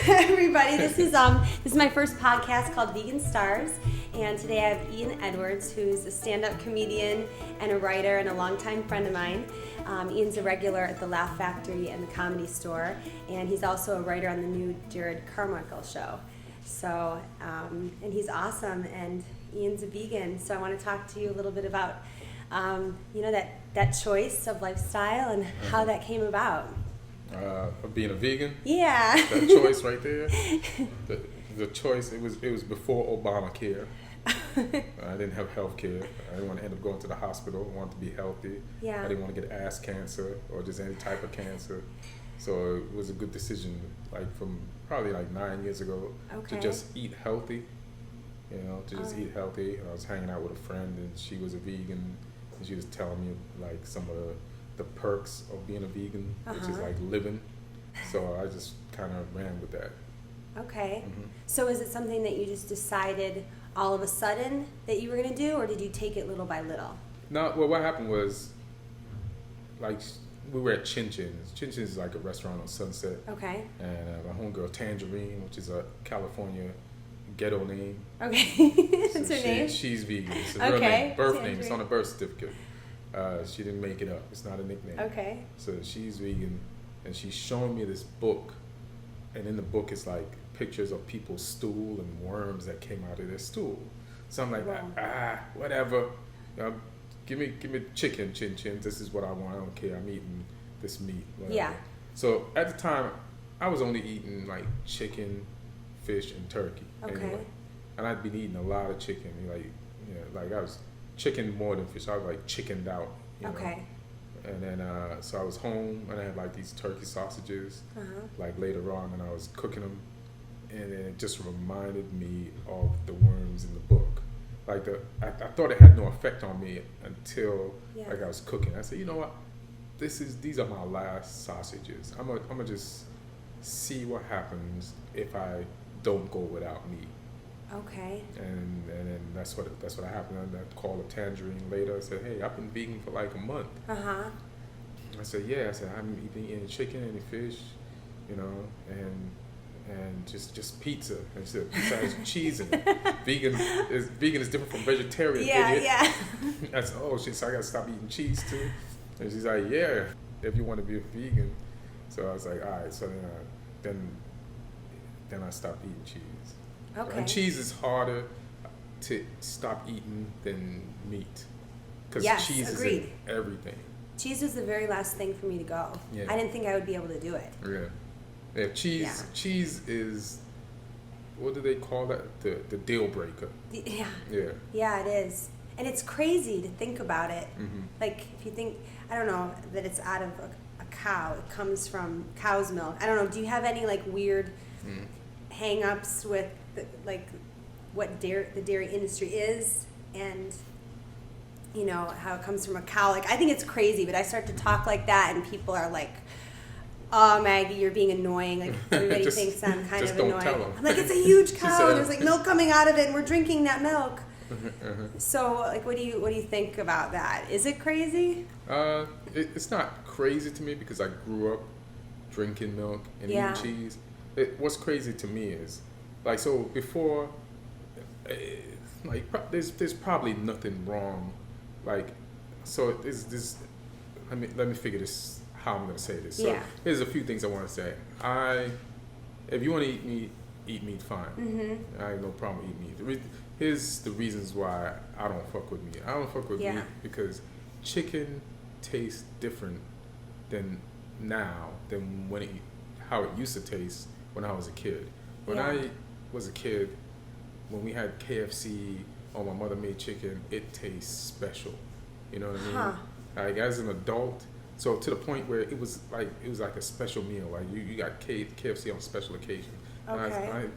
everybody. This is my first podcast called Vegan Starz, and today I have Ian Edwards, who's a stand-up comedian and a writer and a longtime friend of mine. Ian's a regular at the Laugh Factory and the Comedy Store, and he's also a writer on the new Jared Carmichael show. So, and he's awesome, and Ian's a vegan. So I want to talk to you a little bit about, that choice of lifestyle and how that came about. Of being a vegan. Yeah. That choice right there. The choice, it was before Obamacare. I didn't have health care. I didn't want to end up going to the hospital. I wanted to be healthy. Yeah. I didn't want to get ass cancer or just any type of cancer. So it was a good decision, from probably 9 years ago, to just eat healthy. Eat healthy. I was hanging out with a friend, and she was a vegan, and she was telling me some of the perks of being a vegan, which is living. So I just kind of ran with that. Okay. Mm-hmm. So is it something that you just decided all of a sudden that you were going to do, or did you take it little by little? No, well, what happened was, we were at Chin Chin's. Chin Chin's is a restaurant on Sunset. Okay. And my homegirl Tangerine, which is a California ghetto name. Okay. That's her name? She's vegan. It's a real name, birth name. It's on a birth certificate. She didn't make it up. It's not a nickname. Okay. So she's vegan, and she's showing me this book, and in the book it's pictures of people's stool and worms that came out of their stool. So I'm whatever. Give me chicken, Chin Chin. This is what I want. I don't care. I'm eating this meat. Whatever. Yeah. So at the time, I was only eating chicken, fish, and turkey. Okay. Anyway. And I'd been eating a lot of chicken. I was chicken more than fish. I was chickened out. Okay. And then so I was home, and I had these turkey sausages. Later on, and I was cooking them, and then it just reminded me of the worms in the book. I thought it had no effect on me until I was cooking. I said, you know what? These are my last sausages. I'm gonna just see what happens if I don't go without meat. Okay. And then that's what happened. I called a Tangerine later. I said, hey, I've been vegan for a month. I said, yeah. I said, I haven't eaten any chicken, any fish, and just pizza. And she said, pizza has cheese in it. Vegan is different from vegetarian. Yeah. I said, she said, I gotta stop eating cheese too. And she's like, yeah, if you want to be a vegan. So I was like, all right. So then I stopped eating cheese. Okay. And cheese is harder to stop eating than meat, because cheese agreed. is in everything. Cheese was the very last thing for me to go. Yeah. I didn't think I would be able to do it. Yeah. Cheese is, what do they call that? The deal breaker. Yeah, it is. And it's crazy to think about it. Mm-hmm. If you think, I don't know, that it's out of a cow. It comes from cow's milk. I don't know. Do you have any weird hang-ups with what the dairy industry is, and how it comes from a cow? I think it's crazy, but I start to talk like that, and people are like, "Oh, Maggie, you're being annoying." Everybody thinks I'm kind of annoying. Tell them. I'm it's a huge cow, and there's milk coming out of it, and we're drinking that milk. So, what do you think about that? Is it crazy? It's not crazy to me, because I grew up drinking milk and eating cheese. What's crazy to me is, so before, there's probably nothing wrong, so there's let me figure this, how I'm gonna say this. So here's a few things I want to say. If you want to eat meat, fine. Mm-hmm. I have no problem eating meat. Here's the reasons why I don't fuck with meat. I don't fuck with meat because chicken tastes different than how it used to taste when I was a kid. When I was a kid, when we had KFC or my mother made chicken, it tastes special. You know what I mean? As an adult, so to the point where it was like a special meal. You got KFC on special occasion. Okay.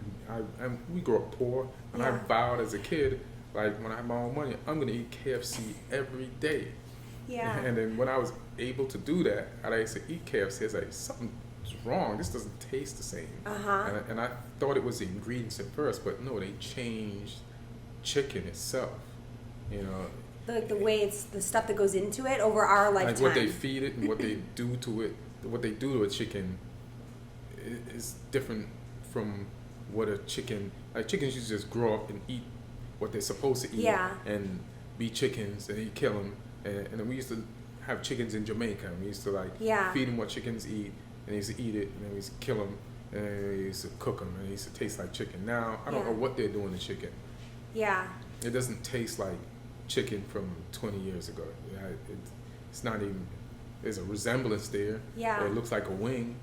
And we grew up poor, and I vowed as a kid, when I had my own money, I'm gonna eat KFC every day. Yeah. And then when I was able to do that, I used to eat KFC. I was like, something's wrong. This doesn't taste the same. And I thought it was the ingredients at first, but no, they changed chicken itself. The way it's the stuff that goes into it over our lifetime. What they feed it and what they do to it, what they do to a chicken is different from what a chicken, like chickens used to just grow up and eat what they're supposed to eat and be chickens, and you kill them. And then we used to have chickens in Jamaica, and we used to like feed them what chickens eat, and they used to eat it, and then we used to kill them, and we used to cook them, and it used to taste like chicken. Now, I don't know what they're doing to chicken. Yeah. It doesn't taste like chicken from 20 years ago. It's not even, there's a resemblance there. Yeah. It looks like a wing,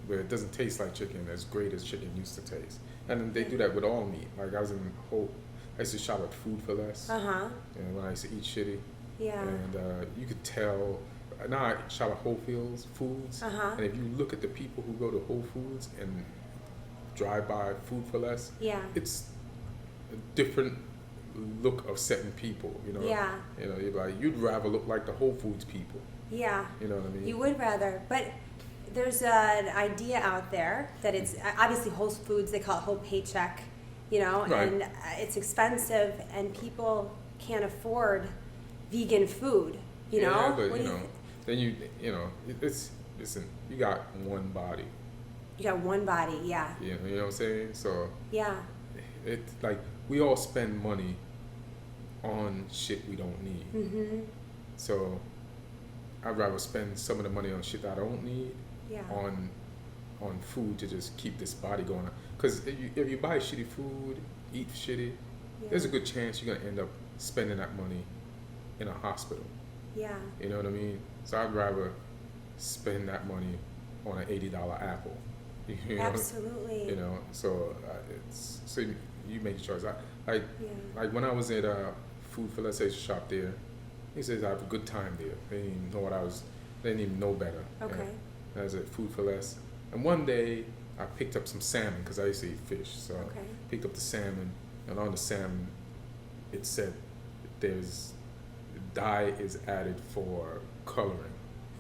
but it doesn't taste like chicken as great as chicken used to taste. And then they do that with all meat. Like I used to shop at Food for Less. And when I used to eat shitty. Yeah. And you could tell, now I shop at Whole Foods. And if you look at the people who go to Whole Foods and drive by Food for Less, it's a different look of certain people, you know. Yeah. You know, you're like, you'd rather look like the Whole Foods people. Yeah. You know what I mean? You would rather, but there's an idea out there that it's obviously Whole Foods, they call it whole paycheck, you know, and it's expensive and people can't afford vegan food, you know? But then you know, listen, you got one body. You got one body, You know what I'm saying? So it's like we all spend money on shit we don't need. So I'd rather spend some of the money on shit that I don't need on food to just keep this body going. Because if you buy shitty food, eat shitty, there's a good chance you're gonna end up spending that money in a hospital. You know what I mean? So I'd rather spend that money on an $80 apple. You know? Absolutely. You know, so so you make your choice. Like when I was at Food for Less, I used to shop there. He says I have a good time there. They didn't even know what I was. They didn't even know better. Okay. I was at Food for Less, and one day I picked up some salmon because I used to eat fish. So I picked up the salmon, and on the salmon, it said dye is added for coloring.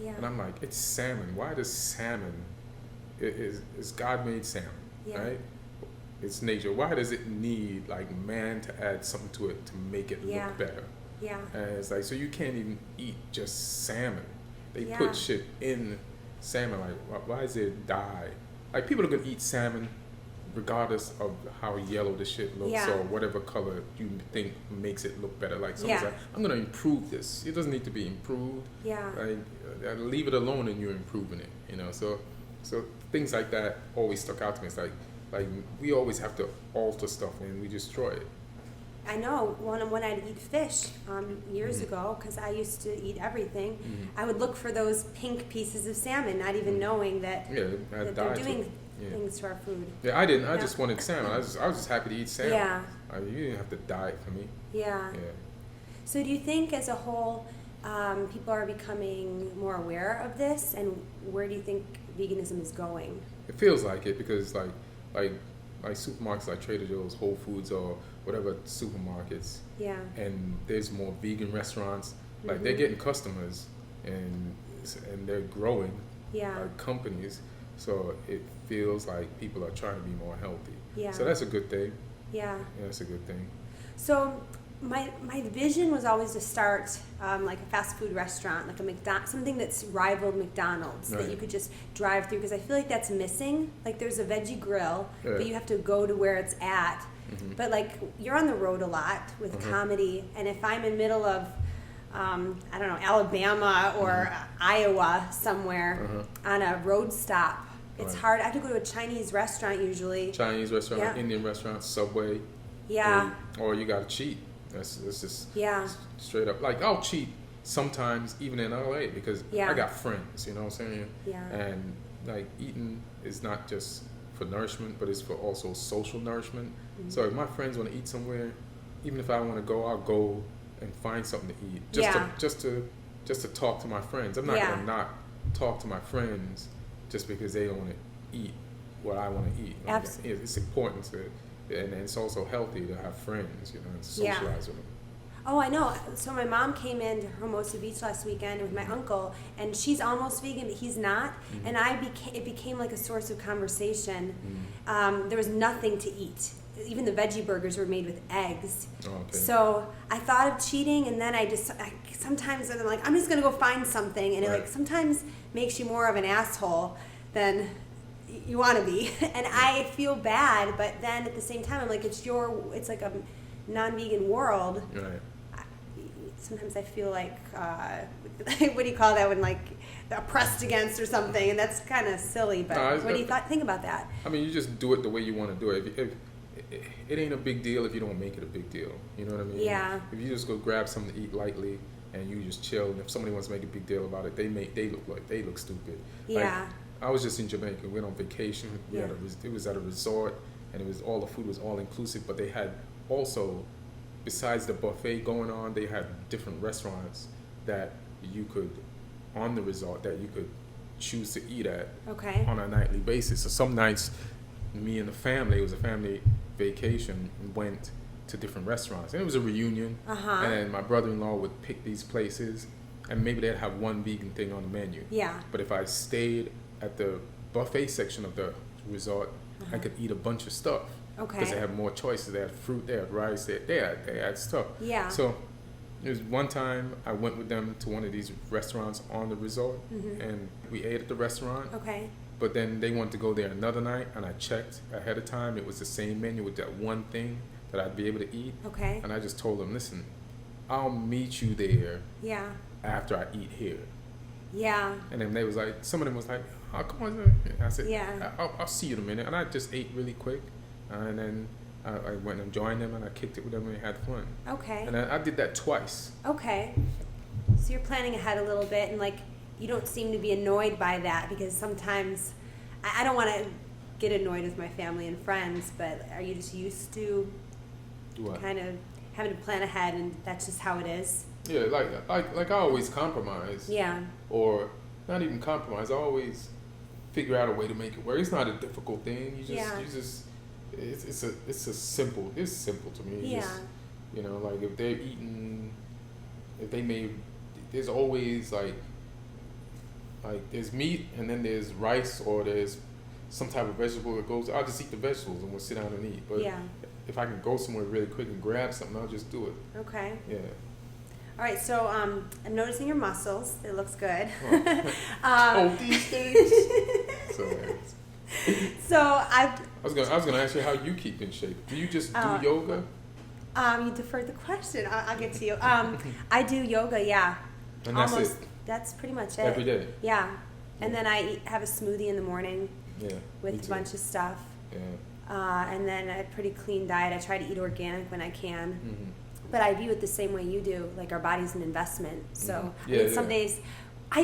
And I'm like, it's salmon. Why does salmon? It's God made salmon, right? It's nature. Why does it need like man to add something to it to make it look better? And it's like, so you can't even eat just salmon. They put shit in salmon. Like, why is it dye? Like, people are gonna eat salmon regardless of how yellow the shit looks or whatever color you think makes it look better. Like, someone's like, I'm gonna improve this. It doesn't need to be improved. Like, leave it alone and you're improving it. You know, so things like that always stuck out to me. It's like we always have to alter stuff and we destroy it. I know when I'd eat fish years ago, because I used to eat everything, I would look for those pink pieces of salmon, not even knowing that, that they're doing things to our food. I didn't. I just wanted salmon. I was just happy to eat salmon. You didn't have to dye it for me. So do you think as a whole people are becoming more aware of this, and where do you think veganism is going? It feels like it, because like supermarkets like Trader Joe's, Whole Foods, or whatever supermarkets, and there's more vegan restaurants. Like, they're getting customers, and they're growing, like companies. So it feels like people are trying to be more healthy. So that's a good thing. That's a good thing. So my vision was always to start like a fast food restaurant, like something that's rivaled McDonald's, that you could just drive through, because I feel like that's missing. Like, there's a veggie grill, but you have to go to where it's at. But like, you're on the road a lot with comedy, and if I'm in middle of I don't know, Alabama or Iowa somewhere on a road stop, it's hard. I have to go to a Chinese restaurant usually. Indian restaurant, Subway. Or you gotta cheat. That's just straight up. Like, I'll cheat sometimes even in LA, because I got friends, you know what I'm saying? And like, eating is not just for nourishment, but it's for also social nourishment. So if my friends want to eat somewhere, even if I want to go, I'll go and find something to eat. Just to talk to my friends. I'm not gonna not talk to my friends just because they don't want to eat what I want to eat. Like, it's important to, and it's also healthy to have friends, you know, and socialize with them. Oh, I know. So my mom came into Hermosa Beach last weekend with my uncle, and she's almost vegan, but he's not. And it became like a source of conversation. There was nothing to eat. Even the veggie burgers were made with eggs. So I thought of cheating, and then sometimes I'm like, I'm just gonna go find something, and it like sometimes makes you more of an asshole than you want to be. And I feel bad, but then at the same time, I'm like, it's like a non-vegan world. Right. Sometimes I feel like, what do you call that when like oppressed against or something, and that's kind of silly. But what do you think about that? I mean, you just do it the way you want to do it. If it ain't a big deal if you don't make it a big deal. You know what I mean? Yeah. If you just go grab something to eat lightly and you just chill, and if somebody wants to make a big deal about it, they look stupid. Yeah. Like, I was just in Jamaica. We went on vacation. It was at a resort, and all the food was all inclusive. But they had also, besides the buffet going on, they had different restaurants that you could, on the resort, that you could choose to eat at on a nightly basis. So some nights, me and the family, it was a family vacation, went to different restaurants. And it was a reunion. And then my brother-in-law would pick these places, and maybe they'd have one vegan thing on the menu. Yeah. But if I stayed at the buffet section of the resort, I could eat a bunch of stuff. Because they had more choices. They had fruit, they had rice, they had stuff. Yeah. So there was one time I went with them to one of these restaurants on the resort, and we ate at the restaurant. But then they wanted to go there another night, and I checked ahead of time. It was the same menu with that one thing that I'd be able to eat. And I just told them, listen, I'll meet you there after I eat here. Yeah. And then they was like, some of them was like, oh, come on. I said, I'll see you in a minute. And I just ate really quick. And then I went and joined them, and I kicked it with them, and we had fun. And I did that twice. So you're planning ahead a little bit, and like you don't seem to be annoyed by that, because sometimes I don't want to get annoyed with my family and friends, but are you just used to kind of having to plan ahead, and that's just how it is? Yeah, like I always compromise. Yeah. Or not even compromise. I always figure out a way to make it work. It's not a difficult thing. It's simple to me. Yeah. Just, like if they're eating, there's always like there's meat, and then there's rice, or there's some type of vegetable that goes. I'll just eat the vegetables and we'll sit down and eat. But if I can go somewhere really quick and grab something, I'll just do it. Okay. Yeah. All right, so I'm noticing your muscles. It looks good. These things. So I was gonna ask you how you keep in shape. Do you just do yoga? You deferred the question. I'll get to you. I do yoga, yeah. And that's almost, it. That's pretty much it. Every day. Yeah, and then I have a smoothie in the morning. Yeah. With a bunch of stuff. Yeah. And then a pretty clean diet. I try to eat organic when I can. Mm-hmm. But I view it the same way you do. Like, our body's an investment. So some days, I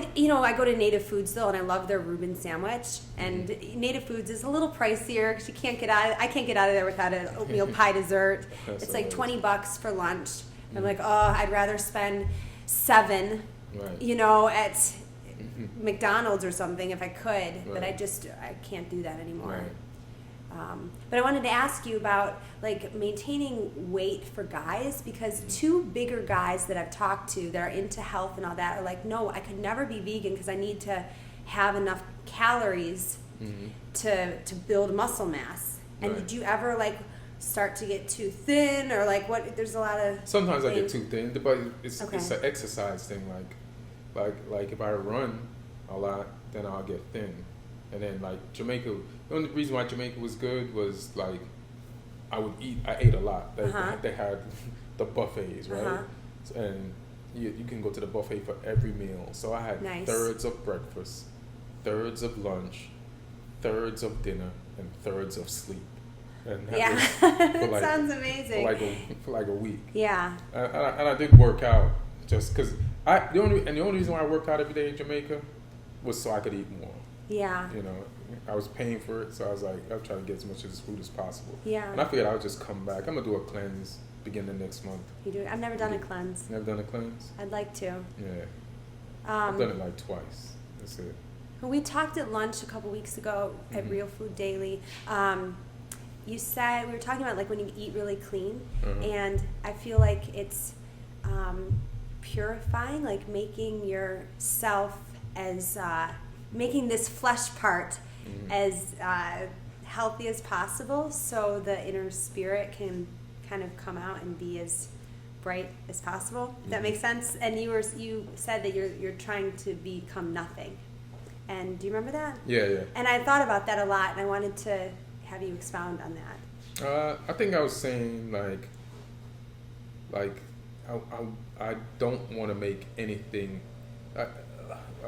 go to Native Foods though, and I love their Reuben sandwich. And Native Foods is a little pricier because I can't get out of there without an oatmeal pie dessert. It's like $20 for lunch. I'm like, I'd rather spend $7, at McDonald's or something if I could. But I can't do that anymore. Right. But I wanted to ask you about like maintaining weight for guys, because two bigger guys that I've talked to that are into health and all that are like, no, I could never be vegan because I need to have enough calories to build muscle mass. And did you ever like start to get too thin, or like what? There's a lot of sometimes I get too thin, but it's an exercise thing. Like if I run a lot, then I'll get thin. And then like Jamaica, the only reason why Jamaica was good was like I ate a lot. They had the buffets, right? And you can go to the buffet for every meal. So I had thirds of breakfast, thirds of lunch, thirds of dinner, and thirds of sleep. And that sounds amazing. For like a week. Yeah. And I did work out just because the only reason why I worked out every day in Jamaica was so I could eat more. Yeah. I was paying for it, so I was like, I'll try to get as much of this food as possible. Yeah. And I figured I would just come back. I'm gonna do a cleanse beginning next month. You do? I've never done a cleanse. Never done a cleanse? I'd like to. Yeah. I've done it like twice. That's it. We talked at lunch a couple weeks ago at Real Food Daily. You said, we were talking about like when you eat really clean, and I feel like it's purifying, like making yourself as making this flesh part as healthy as possible, so the inner spirit can kind of come out and be as bright as possible. That makes sense. And you said that you're trying to become nothing. And do you remember that? Yeah. And I thought about that a lot, and I wanted to have you expound on that. I think I was saying I don't want to make anything.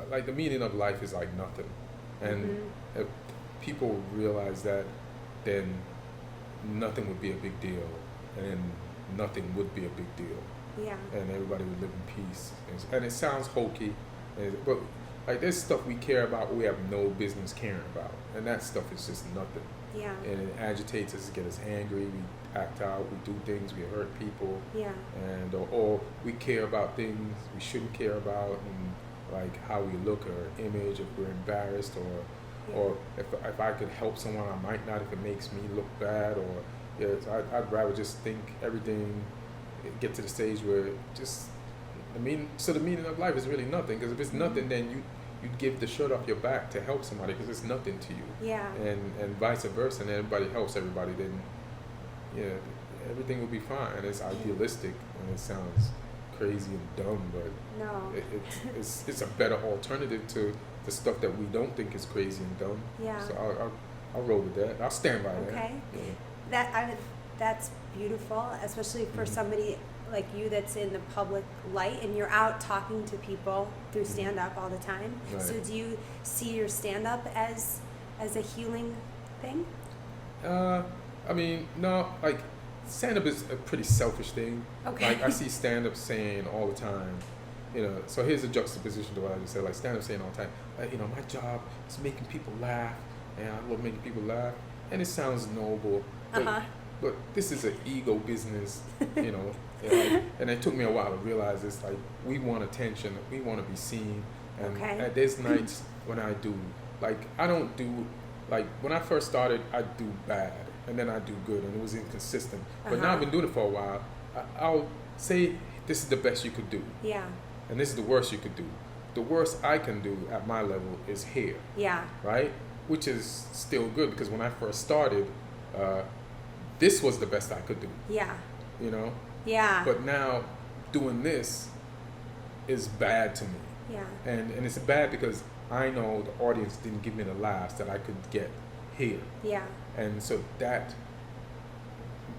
Like the meaning of life is like nothing, and if people realize that, then nothing would be a big deal, and nothing would be a big deal. Yeah. And everybody would live in peace. And it sounds hokey, but like there's stuff we care about we have no business caring about, and that stuff is just nothing. Yeah. And it agitates us, get us angry, we act out, we do things, we hurt people. Yeah. And or we care about things we shouldn't care about, and like how we look or image, if we're embarrassed, or if I could help someone, I might not if it makes me look bad, or I'd rather just think everything, get to the stage where just the meaning of life is really nothing, because if it's nothing, then you'd give the shirt off your back to help somebody because it's nothing to you. Yeah. And vice versa, and everybody helps everybody, then everything will be fine. It's idealistic and it sounds crazy and dumb, but no, it's a better alternative to the stuff that we don't think is crazy and dumb. Yeah. So I'll roll with that. I'll stand by that. Okay. Yeah. That's beautiful, especially for somebody like you that's in the public light and you're out talking to people through stand-up all the time. Right. So do you see your stand-up as a healing thing? I mean, no, like stand-up is a pretty selfish thing. Okay. Like I see stand-up saying all the time, so here's a juxtaposition to what I just said. Like stand-up saying all the time, my job is making people laugh, and I love making people laugh, and it sounds noble, but this is an ego business, and it took me a while to realize this. Like we want attention, we want to be seen, and there's nights when I do, like I don't do, like when I first started, I'd do bad, and then I'd do good, and it was inconsistent. But now I've been doing it for a while. I'll say this is the best you could do. Yeah. And this is the worst you could do. The worst I can do at my level is here. Yeah. Right? Which is still good, because when I first started, this was the best I could do. Yeah. Yeah. But now doing this is bad to me. Yeah. And it's bad because I know the audience didn't give me the laughs that I could get here. Yeah. And so that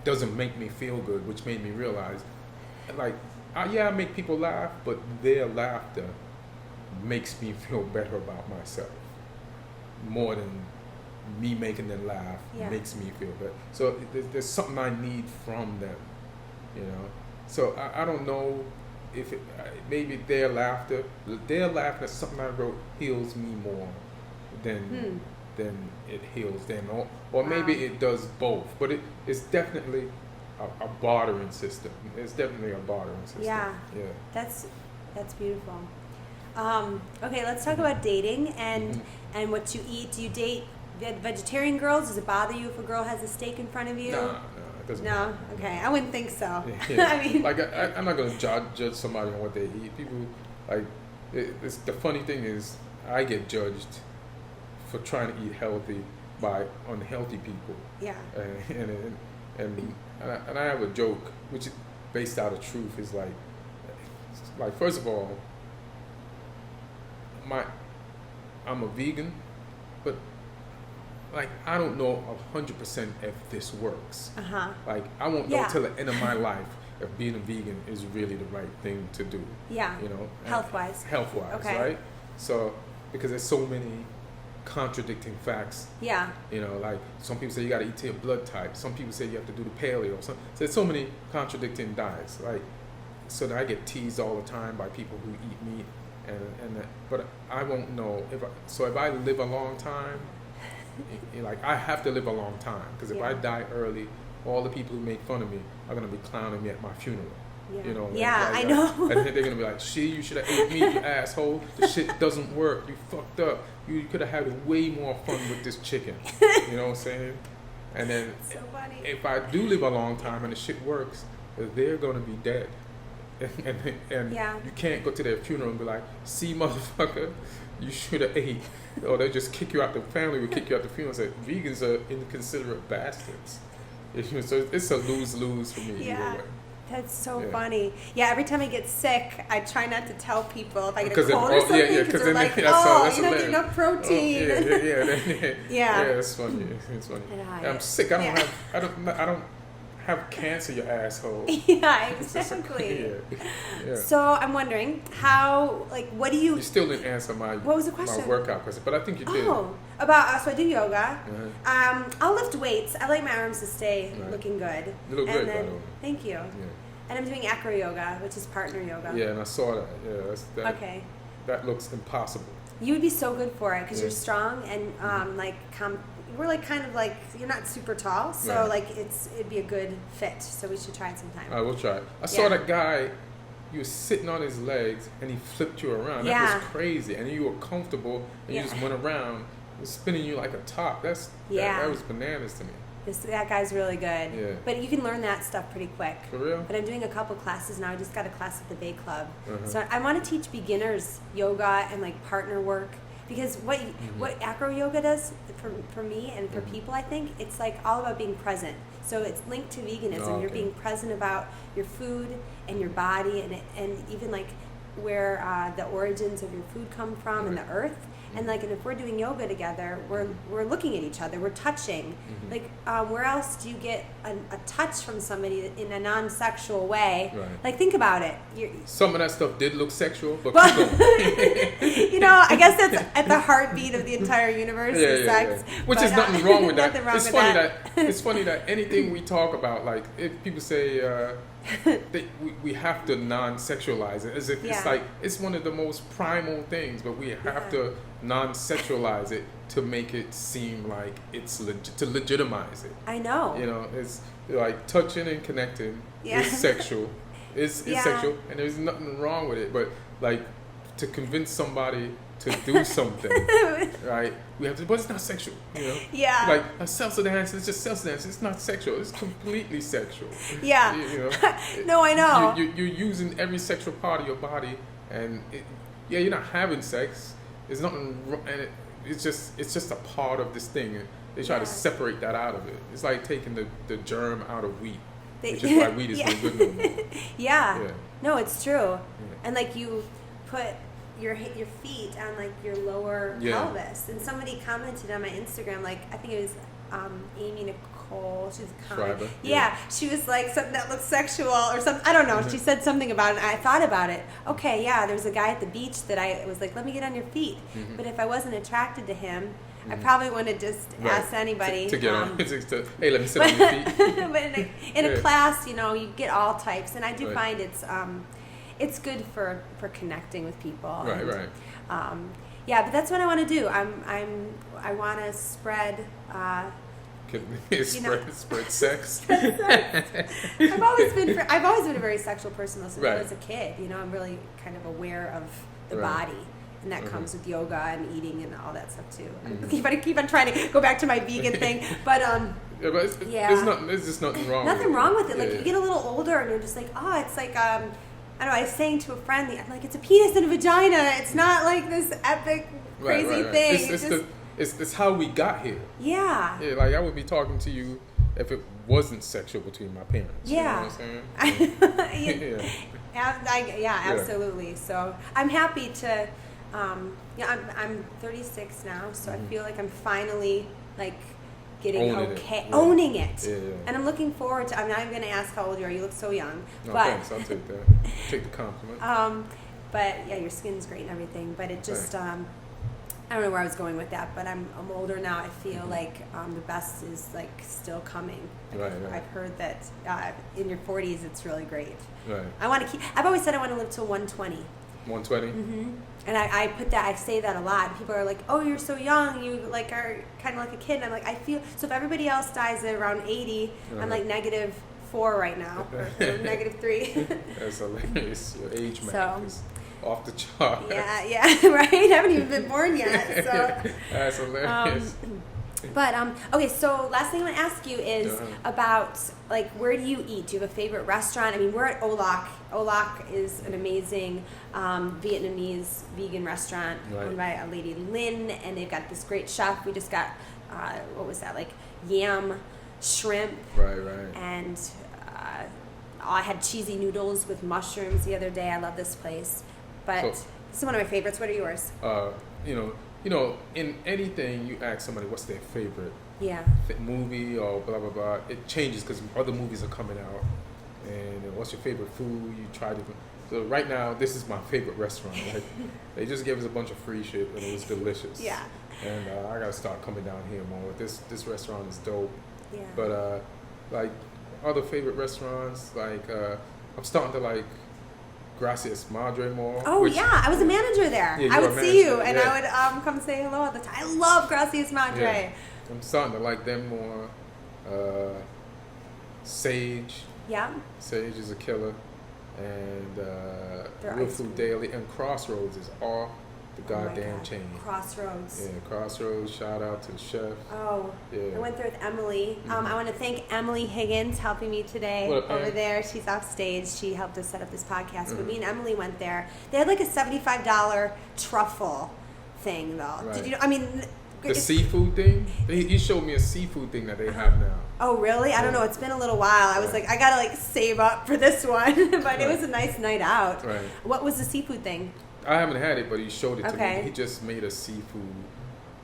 doesn't make me feel good, which made me realize, like, I make people laugh, but their laughter makes me feel better about myself more than me making them laugh. Makes me feel better. So there's something I need from them, So I don't know if maybe their laughter is something I wrote heals me more than it heals them, or maybe it does both. But it's definitely a bartering system. It's definitely a bartering system. Yeah. Yeah. That's beautiful. Okay, let's talk about dating and what you eat. Do you date vegetarian girls? Does it bother you if a girl has a steak in front of you? No, it doesn't. No? Okay, I wouldn't think so. Yeah. I mean, like I'm not gonna judge somebody on what they eat. People it's the funny thing is I get judged for trying to eat healthy by unhealthy people. Yeah. And I have a joke which is based out of truth. Is like first of all, I'm a vegan, but like I don't know 100% if this works. Like I won't know till the end of my life if being a vegan is really the right thing to do. Yeah. Health-wise. Okay. Right? So because there's so many contradicting facts. Yeah. Like some people say you got to eat to your blood type. Some people say you have to do the paleo. So there's so many contradicting diets. Like, so that I get teased all the time by people who eat meat, but I won't know if I live a long time. Like I have to live a long time, because if I die early, all the people who make fun of me are gonna be clowning me at my funeral. Yeah. I know. And they're gonna be like, "You should have ate meat, you asshole. The shit doesn't work. You fucked up. You could have had way more fun with this chicken." You know what I'm saying? And then so funny. If I do live a long time and the shit works, they're gonna be dead. And you can't go to their funeral and be like, "See, motherfucker, you should have ate." Or they just kick you out. The family would kick you out the funeral and say, "Vegans are inconsiderate bastards." So it's a lose-lose for me either way. That's so funny. Yeah, every time I get sick, I try not to tell people if I get a Because cold or something, because they're like, that's you're not getting enough protein. Yeah, that's funny. It's funny. I'm sick. I don't have cancer, you asshole. Yeah, exactly. Yeah. So I'm wondering how, like, what do you... You still didn't answer what was the question? My workout question, but I think you did. Oh, so I do yoga. I'll lift weights. I like my arms to stay looking good. You look good, by the way. Thank you. Yeah. And I'm doing Acro Yoga, which is partner yoga. Yeah, and I saw that. Yeah, okay. That looks impossible. You would be so good for it because you're strong and we're like kind of like, you're not super tall, so like it'd be a good fit. So we should try it sometime. I will try it. I saw that guy. You were sitting on his legs and he flipped you around. That was crazy, and you were comfortable and you just went around, spinning you like a top. That was bananas to me. That guy's really good. Yeah. But you can learn that stuff pretty quick. For real? But I'm doing a couple classes now. I just got a class at the Bay Club. So I want to teach beginners yoga and like partner work. Because what Acro Yoga does for me and for people, I think, it's like all about being present. So it's linked to veganism. You're being present about your food and your body and even like where the origins of your food come from and the earth. And like, and if we're doing yoga together, we're looking at each other, we're touching. Like, where else do you get a touch from somebody in a non-sexual way? Right. Like, think about it. Some of that stuff did look sexual, but I guess that's at the heartbeat of the entire universe is sex. Which is nothing wrong with that. It's funny that anything we talk about, like if people say we have to non-sexualize it, as if it's like it's one of the most primal things, but we have to non-sexualize it to make it seem like it's to legitimize it. I know. It's like touching and connecting is sexual. It's sexual, and there's nothing wrong with it. But like to convince somebody to do something, right? We have to, but it's not sexual, Yeah. Like a salsa dance is just salsa dance. It's not sexual. It's completely sexual. Yeah. No, I know. You're using every sexual part of your body, and you're not having sex. There's nothing wrong, and it's just a part of this thing. They try to separate that out of it. It's like taking the germ out of wheat, which is why wheat is no good no more. Yeah. No, it's true. And like you put your feet on like your lower pelvis, and somebody commented on my Instagram, like I think it was Amy Nicole, she's a comment. She was like something that looks sexual or something, I don't know, she said something about it and I thought about it. Okay, there's a guy at the beach that I was like, let me get on your feet. But if I wasn't attracted to him, I probably wouldn't have just asked anybody to get on. Hey, let me sit on your feet. But in a class, you get all types, and I do find it's good for connecting with people. Right. But that's what I want to do. I want to spread. Spread sex. I've always been a very sexual person. Since I was a kid, I'm really kind of aware of the body, and that comes with yoga and eating and all that stuff too. I keep on trying to go back to my vegan thing, but there's just nothing wrong. Nothing wrong with it. Like you get a little older, and you're just like, it's like I don't know. I was saying to a friend, I'm like, it's a penis and a vagina. It's not like this epic crazy thing. It's how we got here. Yeah. Like I would be talking to you if it wasn't sexual between my parents. Yeah. You know what I'm saying? Absolutely. So I'm happy to. I'm 36 now, so I feel like I'm finally like getting owning it. Yeah. And I'm looking forward to. I'm not even going to ask how old you are. You look so young. No, but thanks. I'll take that. Take the compliment. But your skin's great and everything. But it just. I don't know where I was going with that, but I'm older now. I feel like the best is like still coming. Like I've heard that in your 40s it's really great. Right. I've always said I want to live till 120. 120. And I put that. I say that a lot. And people are like, "Oh, you're so young. You like are kind of like a kid." And I'm like, I feel so. If everybody else dies at around 80, I'm like -4 right now, or -3. That's hilarious. Your age math is off the chart. Yeah, right. I haven't even been born yet. So that's hilarious. But okay, so last thing I want to ask you is about like where do you eat? Do you have a favorite restaurant? I mean, we're at Olac. Olac is an amazing Vietnamese vegan restaurant owned by a lady Lynn, and they've got this great chef. We just got what was that, like yam shrimp, right, and I had cheesy noodles with mushrooms the other day. I love this place. But this is one of my favorites. What are yours? You know, in anything you ask somebody what's their favorite movie or blah blah blah, it changes because other movies are coming out. And what's your favorite food? You try different. So right now, this is my favorite restaurant. Like, they just gave us a bunch of free shit, and it was delicious. Yeah. And I gotta start coming down here more. This restaurant is dope. Yeah. But like other favorite restaurants, like I'm starting to like Gracias Madre more. Oh yeah, I was a manager there. Yeah, I would see you, and yeah. I would come say hello all the time. I love Gracias Madre. Yeah. I'm starting to like them more. Sage. Yeah. Sage is a killer. And Real Food Daily and Crossroads is off the goddamn chain. Crossroads. Yeah, Crossroads. Shout out to the chef. Oh, yeah. I went there with Emily. I want to thank Emily Higgins helping me today over there. She's off stage. She helped us set up this podcast. But me and Emily went there. They had like a $75 truffle thing though. Right. Did you know? I mean, the seafood thing? You showed me a seafood thing that they have now. Oh, really? I don't know. It's been a little while. I was like, I got to like save up for this one. But it was a nice night out. Right. What was the seafood thing? I haven't had it, but he showed it to me. He just made a seafood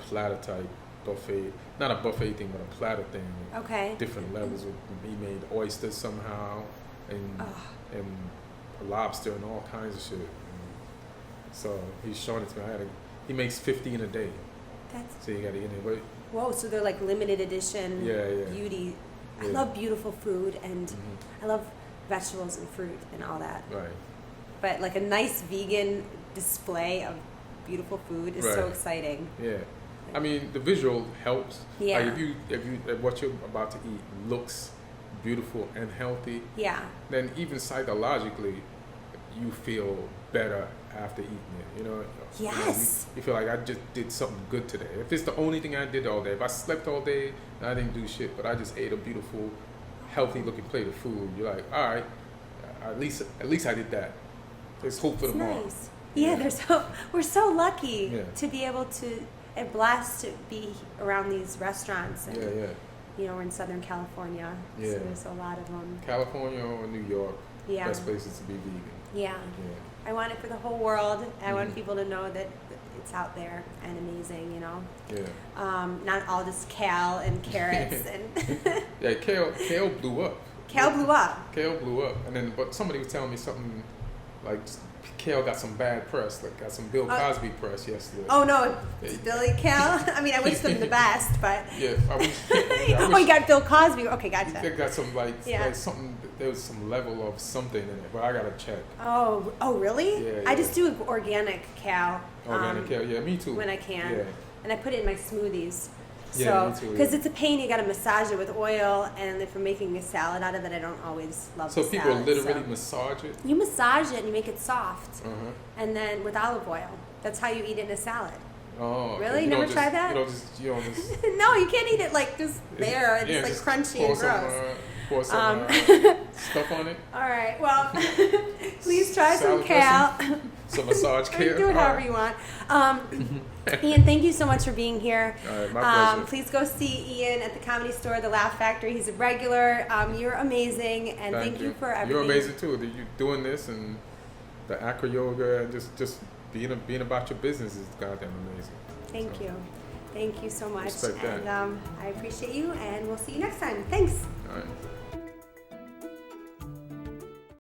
platter type buffet. Not a buffet thing, but a platter thing. Okay. Different levels. He made oysters somehow and lobster and all kinds of shit. So he's showing it to me. He makes 15 a day. So you got to eat it. But whoa, so they're like limited edition beauty. Yeah. I love beautiful food, and I love vegetables and fruit and all that. Right. But like a nice vegan display of beautiful food is so exciting. Yeah. I mean, the visual helps. Yeah. Like if what you're about to eat looks beautiful and healthy, then even psychologically you feel better after eating it, you know? Yes. You feel like I just did something good today. If it's the only thing I did all day, if I slept all day and I didn't do shit, but I just ate a beautiful, healthy looking plate of food, you're like, all right, at least I did that. There's hope for tomorrow. Nice. Yeah, we're so lucky to be able to, and blessed to be around these restaurants. And, you know, we're in Southern California, so there's a lot of them. California or New York, best places to be vegan. Yeah. I want it for the whole world. I want people to know that it's out there and amazing, you know. Yeah. Not all just kale and carrots and. Yeah, kale blew up. Kale blew up. Kale blew up, and then but somebody was telling me something like kale got some bad press, like got some Bill Cosby press yesterday. Oh no, it's Billy Kale. I mean, I wish them the best, but. Yeah, you got Bill Cosby. Okay, gotcha. They got some like something. There was some level of something in it, but I gotta check. Oh, really? Yeah. I just do organic kale. Organic kale, yeah, me too. When I can, and I put it in my smoothies. Yeah, me too. Because it's a pain, you got to massage it with oil, and if you're making a salad out of it, I don't always love. So the people salad, literally massage it. You massage it and you make it soft, and then with olive oil. That's how you eat it in a salad. Oh, really? You never tried that? You don't just. No, you can't eat it like just there. It's like crunchy and gross. Pour some stuff on it. All right. Well, please try some kale. Some massage kale. Do it however you want. Ian, thank you so much for being here. All right, my pleasure. Please go see Ian at the Comedy Store, The Laugh Factory. He's a regular. You're amazing, and thank you for everything. You're amazing too. You doing this and the Acro Yoga and just being about your business is goddamn amazing. Thank you. Thank you so much. Respect that. And I appreciate you, and we'll see you next time. Thanks. All right.